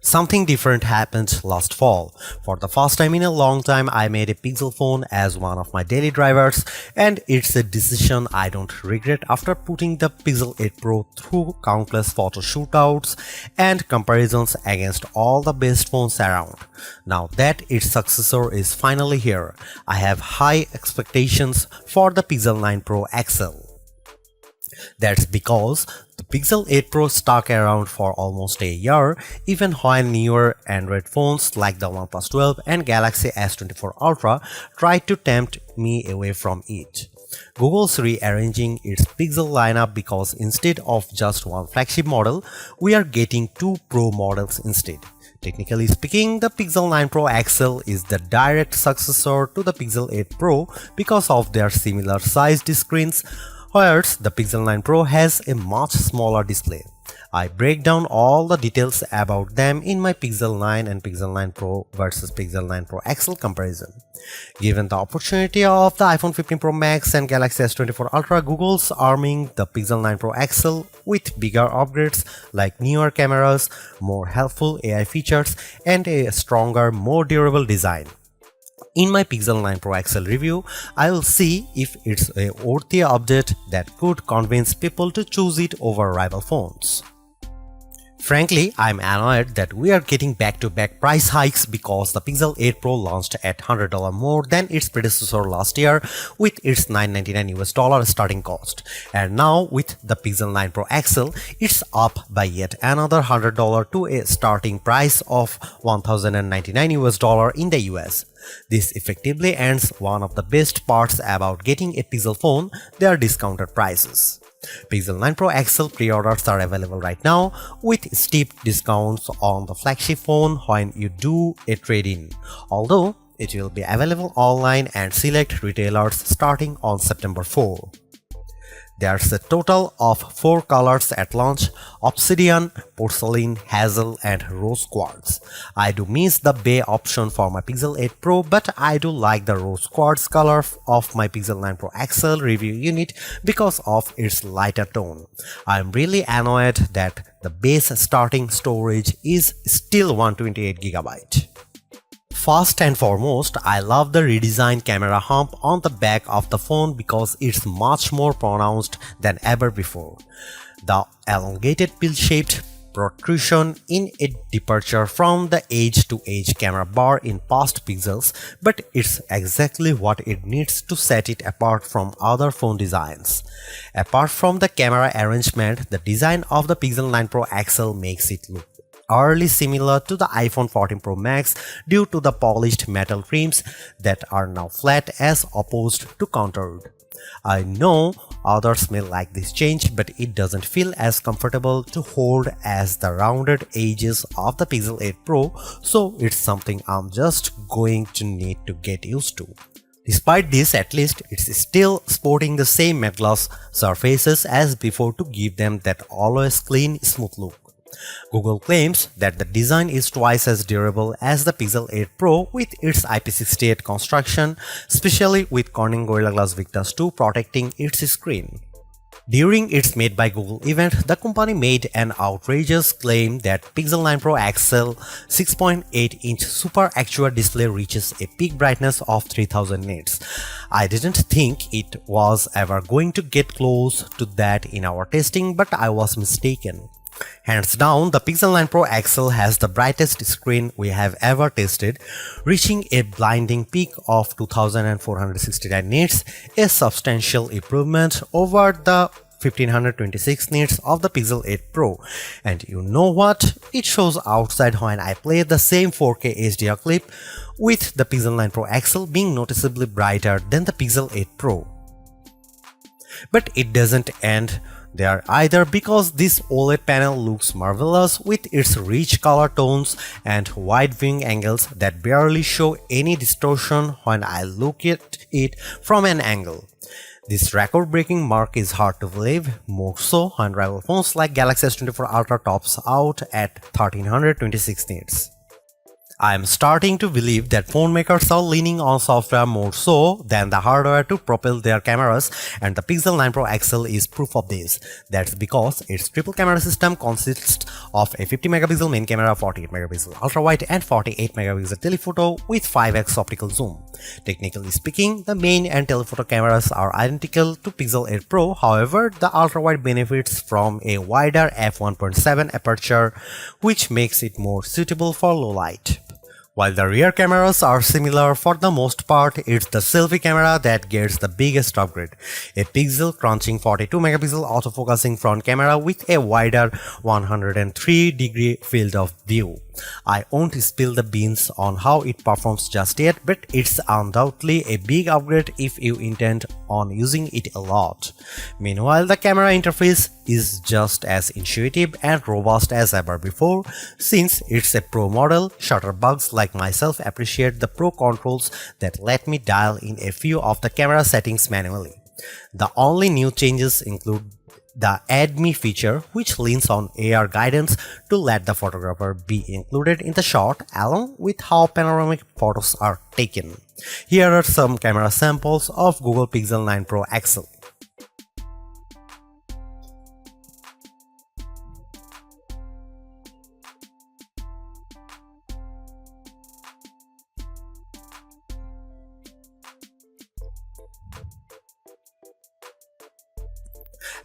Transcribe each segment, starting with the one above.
Something different happened last fall. For the first time in a long time, I made a Pixel phone as one of my daily drivers, and it's a decision I don't regret after putting the Pixel 8 Pro through countless photo shootouts and comparisons against all the best phones around. Now that its successor is finally here, I have high expectations for the Pixel 9 Pro XL. That's because the Pixel 8 Pro stuck around for almost a year, even when newer Android phones like the OnePlus 12 and Galaxy S24 Ultra tried to tempt me away from it. Google's rearranging its Pixel lineup because instead of just one flagship model, we are getting two Pro models instead. Technically speaking, the Pixel 9 Pro XL is the direct successor to the Pixel 8 Pro because of their similar sized screens, whereas the Pixel 9 Pro has a much smaller display. I break down all the details about them in my Pixel 9 and Pixel 9 Pro versus Pixel 9 Pro XL comparison. Given the opportunity of the iPhone 15 Pro Max and Galaxy S24 Ultra, Google's arming the Pixel 9 Pro XL with bigger upgrades like newer cameras, more helpful AI features, and a stronger, more durable design. In my Pixel 9 Pro XL review, I will see if it's a worthy update that could convince people to choose it over rival phones. Frankly, I'm annoyed that we are getting back-to-back price hikes because the Pixel 8 Pro launched at $100 more than its predecessor last year with its $999 starting cost. And now with the Pixel 9 Pro XL, it's up by yet another $100 to a starting price of $1,099 in the US. This effectively ends one of the best parts about getting a Pixel phone, their discounted prices. Pixel 9 Pro XL pre-orders are available right now with steep discounts on the flagship phone when you do a trade-in, although it will be available online and select retailers starting on September 4. There's a total of 4 colors at launch: Obsidian, Porcelain, Hazel, and Rose Quartz. I do miss the Bay option for my Pixel 8 Pro, but I do like the Rose Quartz color of my Pixel 9 Pro XL review unit because of its lighter tone. I'm really annoyed that the base starting storage is still 128GB. First and foremost, I love the redesigned camera hump on the back of the phone because it's much more pronounced than ever before. The elongated pill-shaped protrusion in a departure from the edge-to-edge camera bar in past Pixels, but it's exactly what it needs to set it apart from other phone designs. Apart from the camera arrangement, the design of the Pixel 9 Pro XL makes it look eerily similar to the iPhone 14 Pro Max due to the polished metal rims that are now flat as opposed to contoured. I know others may like this change, but it doesn't feel as comfortable to hold as the rounded edges of the Pixel 8 Pro, so it's something I'm just going to need to get used to. Despite this, at least it's still sporting the same matte gloss surfaces as before to give them that always clean, smooth look. Google claims that the design is twice as durable as the Pixel 8 Pro with its IP68 construction, especially with Corning Gorilla Glass Victus 2 protecting its screen. During its Made by Google event, the company made an outrageous claim that Pixel 9 Pro XL 6.8-inch Super Actua display reaches a peak brightness of 3000 nits. I didn't think it was ever going to get close to that in our testing, but I was mistaken. Hands down, the Pixel 9 Pro XL has the brightest screen we have ever tested, reaching a blinding peak of 2469 nits, a substantial improvement over the 1526 nits of the Pixel 8 Pro. And you know what? It shows outside when I play the same 4K HDR clip, with the Pixel 9 Pro XL being noticeably brighter than the Pixel 8 Pro. But it doesn't end there either, because this OLED panel looks marvelous with its rich color tones and wide viewing angles that barely show any distortion when I look at it from an angle. This record-breaking mark is hard to believe, more so when rival phones like Galaxy S24 Ultra tops out at 1326 nits. I'm starting to believe that phone makers are leaning on software more so than the hardware to propel their cameras, and the Pixel 9 Pro XL is proof of this. That's because its triple camera system consists of a 50 megapixel main camera, 48 megapixel ultra wide, and 48 megapixel telephoto with 5x optical zoom. Technically speaking, the main and telephoto cameras are identical to Pixel 8 Pro. However, the ultra wide benefits from a wider f1.7 aperture, which makes it more suitable for low light. While the rear cameras are similar for the most part, it's the selfie camera that gets the biggest upgrade. A pixel crunching 42 megapixel autofocusing front camera with a wider 103-degree field of view. I won't spill the beans on how it performs just yet, but it's undoubtedly a big upgrade if you intend on using it a lot. Meanwhile, the camera interface is just as intuitive and robust as ever before. Since it's a Pro model, shutterbugs like myself appreciate the Pro controls that let me dial in a few of the camera settings manually. The only new changes include the Add Me feature, which leans on AR guidance to let the photographer be included in the shot along with how panoramic photos are taken. Here are some camera samples of Google Pixel 9 Pro XL.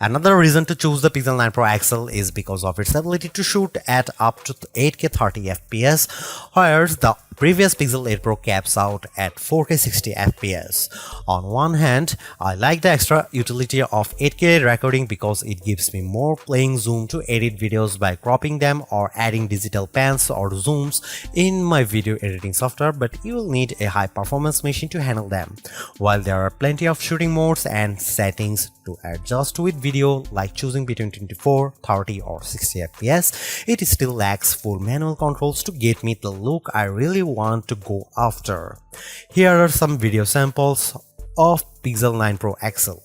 Another reason to choose the Pixel 9 Pro XL is because of its ability to shoot at up to 8K 30 FPS, whereas the previous Pixel 8 Pro caps out at 4K 60 FPS. On one hand, I like the extra utility of 8K recording because it gives me more playing zoom to edit videos by cropping them or adding digital pans or zooms in my video editing software, but you will need a high performance machine to handle them. While there are plenty of shooting modes and settings to adjust with video, like choosing between 24, 30 or 60 FPS, it still lacks full manual controls to get me the look I really want to go after. Here are some video samples of Pixel 9 Pro XL.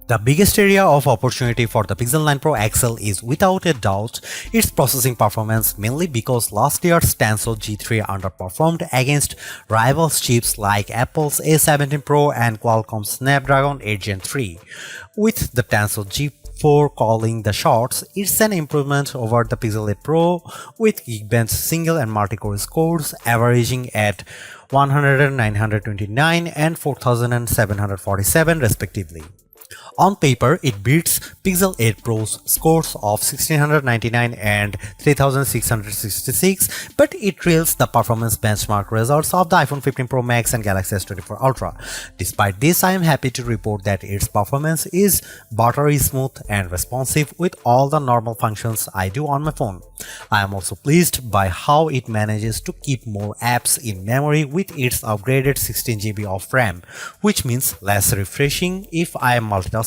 The biggest area of opportunity for the Pixel 9 Pro XL is without a doubt its processing performance, mainly because last year's Tensor G3 underperformed against rival chips like Apple's A17 Pro and Qualcomm's Snapdragon 8 Gen 3. With the Tensor G4 calling the shots, it's an improvement over the Pixel 8 Pro with Geekbench single and multi-core scores averaging at 100, 929 and 4747 respectively. On paper, it beats Pixel 8 Pro's scores of 1699 and 3666, but it trails the performance benchmark results of the iPhone 15 Pro Max and Galaxy S24 Ultra. Despite this, I am happy to report that its performance is buttery smooth and responsive with all the normal functions I do on my phone. I am also pleased by how it manages to keep more apps in memory with its upgraded 16 GB of RAM, which means less refreshing if I am multitasking.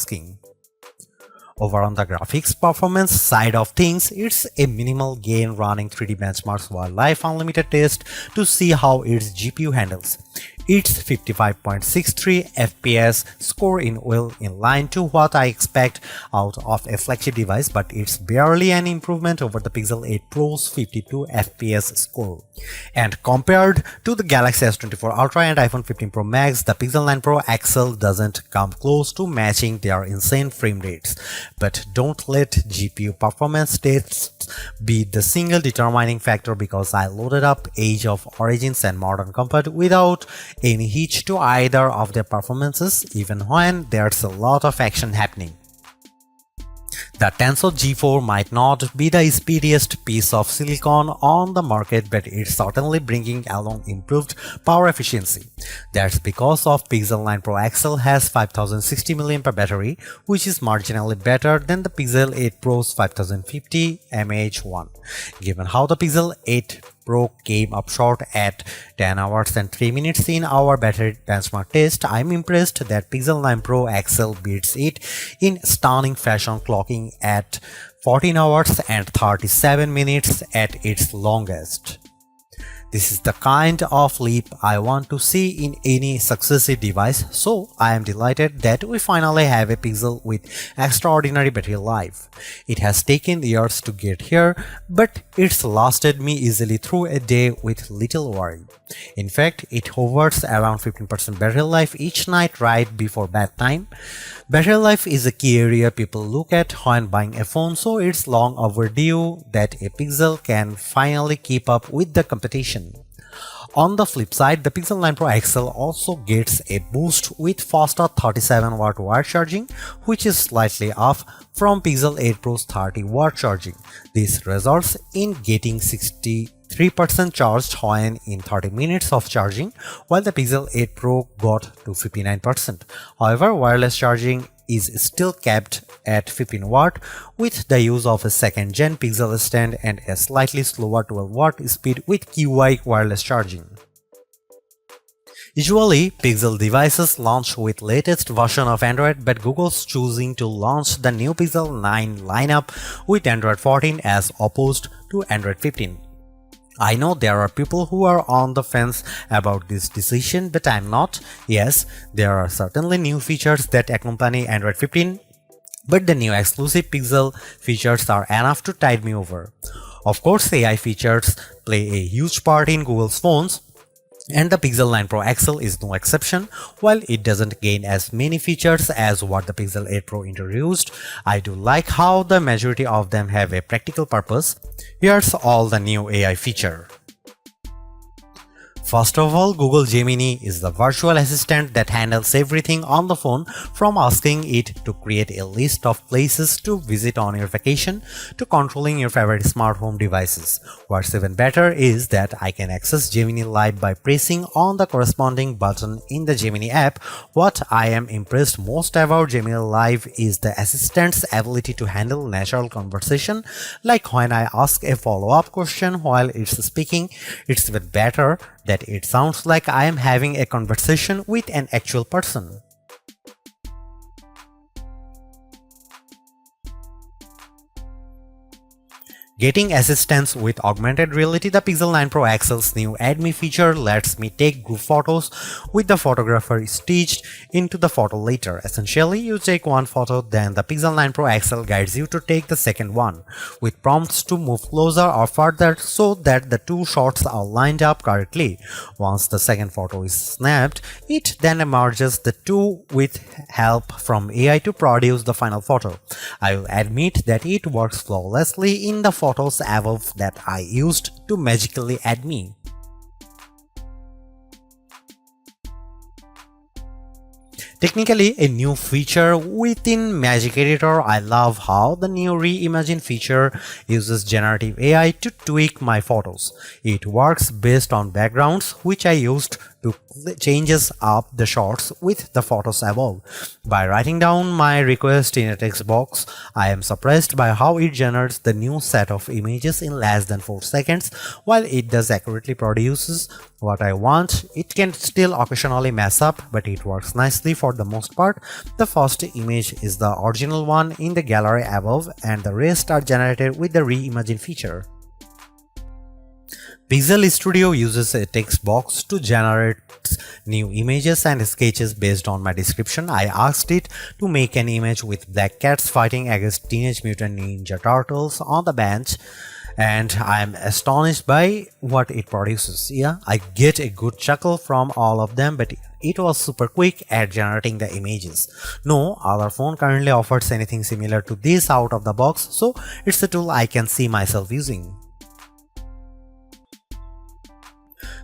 Over on the graphics performance side of things, it's a minimal gain running 3D benchmarks while Live Unlimited test to see how its GPU handles. Its 55.63 FPS score in well in line to what I expect out of a flagship device, but it's barely an improvement over the Pixel 8 Pro's 52 FPS score. And compared to the Galaxy S24 Ultra and iPhone 15 Pro Max, the Pixel 9 Pro XL doesn't come close to matching their insane frame rates. But don't let GPU performance tests be the single determining factor, because I loaded up Age of Origins and Modern Comfort without any hitch to either of their performances, even when there's a lot of action happening. The Tensor G4 might not be the speediest piece of silicon on the market, but it's certainly bringing along improved power efficiency. That's because of Pixel 9 Pro XL has 5060 mAh battery, which is marginally better than the Pixel 8 Pro's 5050 mAh1. Given how the Pixel 8 Pro came up short at 10 hours and 3 minutes in our battery benchmark test, I'm impressed that Pixel 9 Pro XL beats it in stunning fashion, clocking at 14 hours and 37 minutes at its longest. This is the kind of leap I want to see in any successive device, so I am delighted that we finally have a Pixel with extraordinary battery life. It has taken years to get here, but it's lasted me easily through a day with little worry. In fact, it hovers around 15% battery life each night right before bedtime. Battery life is a key area people look at when buying a phone, so it's long overdue that a Pixel can finally keep up with the competition. On the flip side, the Pixel 9 Pro XL also gets a boost with faster 37W wire charging, which is slightly off from Pixel 8 Pro's 30W charging. This results in getting 63% charged when in 30 minutes of charging, while the Pixel 8 Pro got to 59%. However, wireless charging is still capped at 15W with the use of a second-gen Pixel stand and a slightly slower 12W speed with QI wireless charging. Usually, Pixel devices launch with latest version of Android, but Google's choosing to launch the new Pixel 9 lineup with Android 14 as opposed to Android 15. I know there are people who are on the fence about this decision, but I'm not. Yes, there are certainly new features that accompany Android 15, but the new exclusive Pixel features are enough to tide me over. Of course, AI features play a huge part in Google's phones, and the Pixel 9 Pro XL is no exception. While it doesn't gain as many features as what the Pixel 8 Pro introduced, I do like how the majority of them have a practical purpose. Here's all the new AI feature. First of all, Google Gemini is the virtual assistant that handles everything on the phone, from asking it to create a list of places to visit on your vacation to controlling your favorite smart home devices. What's even better is that I can access Gemini Live by pressing on the corresponding button in the Gemini app. What I am impressed most about Gemini Live is the assistant's ability to handle natural conversation, like when I ask a follow-up question while it's speaking. It's even better that it sounds like I am having a conversation with an actual person. Getting assistance with augmented reality, the Pixel 9 Pro XL's new Add Me feature lets me take group photos with the photographer stitched into the photo later. Essentially, you take one photo, then the Pixel 9 Pro XL guides you to take the second one, with prompts to move closer or further so that the two shots are lined up correctly. Once the second photo is snapped, it then merges the two with help from AI to produce the final photo. I will admit that it works flawlessly in the photos above that I used to magically add me. Technically a new feature within Magic Editor. I love how the new Reimagine feature uses generative AI to tweak my photos. It works based on backgrounds which I used to changes up the shots with the photos above. By writing down my request in a text box, I am surprised by how it generates the new set of images in less than 4 seconds. While it does accurately produces what I want, it can still occasionally mess up, but it works nicely for the most part. The first image is the original one in the gallery above, and the rest are generated with the Reimagine feature. Pixel Studio uses a text box to generate new images and sketches based on my description. I asked it to make an image with black cats fighting against Teenage Mutant Ninja Turtles on the bench, and I am astonished by what it produces. Yeah, I get a good chuckle from all of them, but it was super quick at generating the images. No other phone currently offers anything similar to this out of the box, so it's a tool I can see myself using.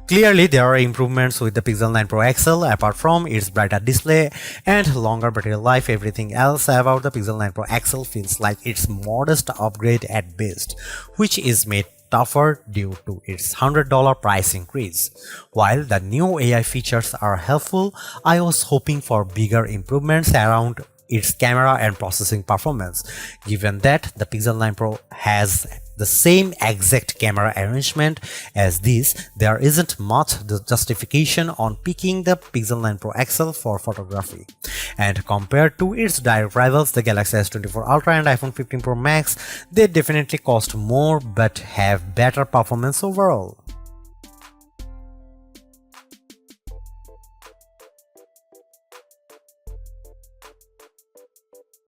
Clearly, there are improvements with the Pixel 9 Pro XL. Apart from its brighter display and longer battery life, everything else about the Pixel 9 Pro XL feels like its modest upgrade at best, which is made tougher due to its $100 price increase. While the new AI features are helpful, I was hoping for bigger improvements around its camera and processing performance. Given that the Pixel 9 Pro has the same exact camera arrangement as this, there isn't much justification on picking the Pixel 9 Pro XL for photography. And compared to its direct rivals, the Galaxy S24 Ultra and iPhone 15 Pro Max, they definitely cost more but have better performance overall.